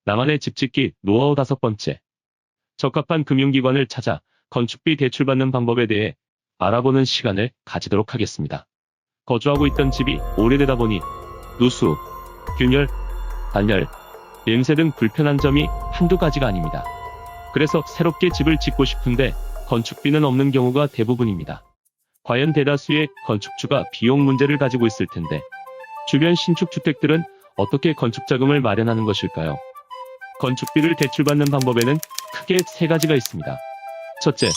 나만의 집짓기 노하우 5번째. 적합한 금융기관을 찾아 건축비 대출받는 방법에 대해 알아보는 시간을 가지도록 하겠습니다. 거주하고 있던 집이 오래되다 보니 누수, 균열, 단열, 냄새 등 불편한 점이 한두 가지가 아닙니다. 그래서 새롭게 집을 짓고 싶은데 건축비는 없는 경우가 대부분입니다. 과연 대다수의 건축주가 비용 문제를 가지고 있을 텐데 주변 신축 주택들은 어떻게 건축자금을 마련하는 것일까요? 건축비를 대출받는 방법에는 크게 3가지가 있습니다. 첫째,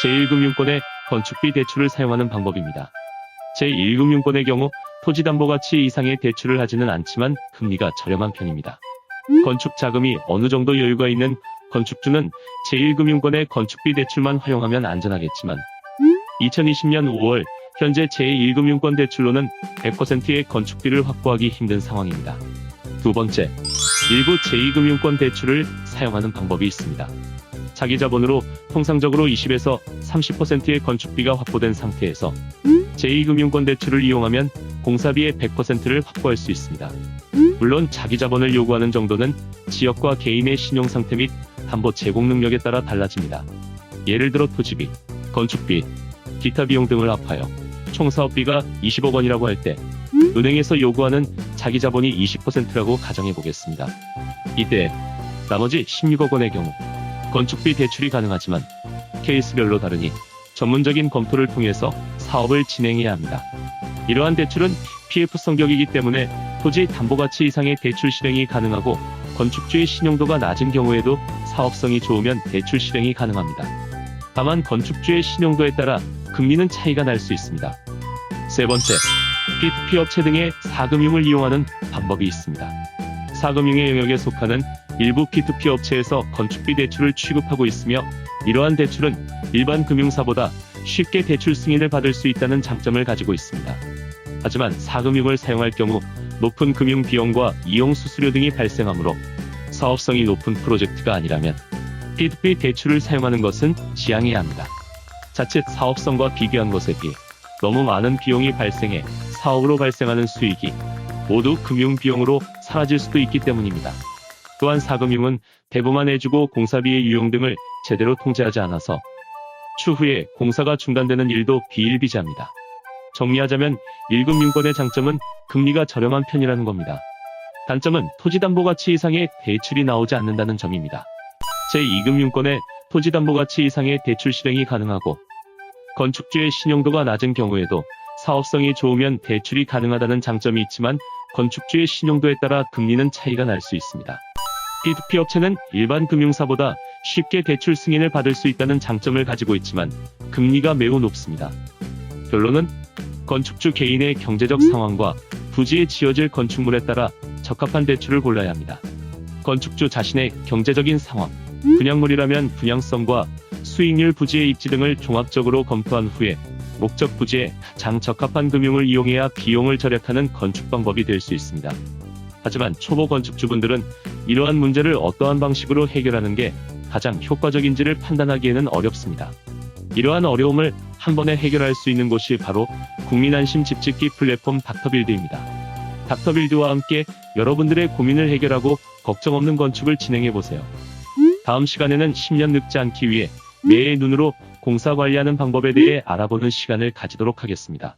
제1금융권의 건축비 대출을 사용하는 방법입니다. 제1금융권의 경우 토지담보가치 이상의 대출을 하지는 않지만 금리가 저렴한 편입니다. 건축 자금이 어느 정도 여유가 있는 건축주는 제1금융권의 건축비 대출만 활용하면 안전하겠지만 2020년 5월 현재 제1금융권 대출로는 100%의 건축비를 확보하기 힘든 상황입니다. 두 번째, 일부 제2금융권 대출을 사용하는 방법이 있습니다. 자기 자본으로 통상적으로 20에서 30%의 건축비가 확보된 상태에서 제2금융권 대출을 이용하면 공사비의 100%를 확보할 수 있습니다. 물론 자기 자본을 요구하는 정도는 지역과 개인의 신용 상태 및 담보 제공 능력에 따라 달라집니다. 예를 들어 토지비, 건축비, 기타 비용 등을 합하여 총 사업비가 20억 원이라고 할 때 은행에서 요구하는 자기 자본이 20%라고 가정해 보겠습니다. 이때 나머지 16억 원의 경우 건축비 대출이 가능하지만 케이스별로 다르니 전문적인 검토를 통해서 사업을 진행해야 합니다. 이러한 대출은 PF 성격이기 때문에 토지 담보가치 이상의 대출 실행이 가능하고 건축주의 신용도가 낮은 경우에도 사업성이 좋으면 대출 실행이 가능합니다. 다만 건축주의 신용도에 따라 금리는 차이가 날 수 있습니다. 세 번째, P2P 업체 등의 사금융을 이용하는 방법이 있습니다. 사금융의 영역에 속하는 일부 P2P 업체에서 건축비 대출을 취급하고 있으며 이러한 대출은 일반 금융사보다 쉽게 대출 승인을 받을 수 있다는 장점을 가지고 있습니다. 하지만 사금융을 사용할 경우 높은 금융 비용과 이용 수수료 등이 발생하므로 사업성이 높은 프로젝트가 아니라면 P2P 대출을 사용하는 것은 지양해야 합니다. 자칫 사업성과 비교한 것에 비해 너무 많은 비용이 발생해 사업으로 발생하는 수익이 모두 금융 비용으로 사라질 수도 있기 때문입니다. 또한 사금융은 대부만 내주고 공사비의 유용 등을 제대로 통제하지 않아서 추후에 공사가 중단되는 일도 비일비재합니다. 정리하자면 1금융권의 장점은 금리가 저렴한 편이라는 겁니다. 단점은 토지담보가치 이상의 대출이 나오지 않는다는 점입니다. 제2금융권의 토지담보가치 이상의 대출 실행이 가능하고 건축주의 신용도가 낮은 경우에도 사업성이 좋으면 대출이 가능하다는 장점이 있지만 건축주의 신용도에 따라 금리는 차이가 날 수 있습니다. P2P 업체는 일반 금융사보다 쉽게 대출 승인을 받을 수 있다는 장점을 가지고 있지만 금리가 매우 높습니다. 결론은 건축주 개인의 경제적 상황과 부지에 지어질 건축물에 따라 적합한 대출을 골라야 합니다. 건축주 자신의 경제적인 상황, 분양물이라면 분양성과 수익률, 부지의 입지 등을 종합적으로 검토한 후에 목적 부지에 가장 적합한 금융을 이용해야 비용을 절약하는 건축 방법이 될 수 있습니다. 하지만 초보 건축주분들은 이러한 문제를 어떠한 방식으로 해결하는 게 가장 효과적인지를 판단하기에는 어렵습니다. 이러한 어려움을 한 번에 해결할 수 있는 곳이 바로 국민안심 집짓기 플랫폼 닥터빌드입니다. 닥터빌드와 함께 여러분들의 고민을 해결하고 걱정 없는 건축을 진행해보세요. 다음 시간에는 10년 늙지 않기 위해 매의 눈으로 공사 관리하는 방법에 대해 알아보는 시간을 가지도록 하겠습니다.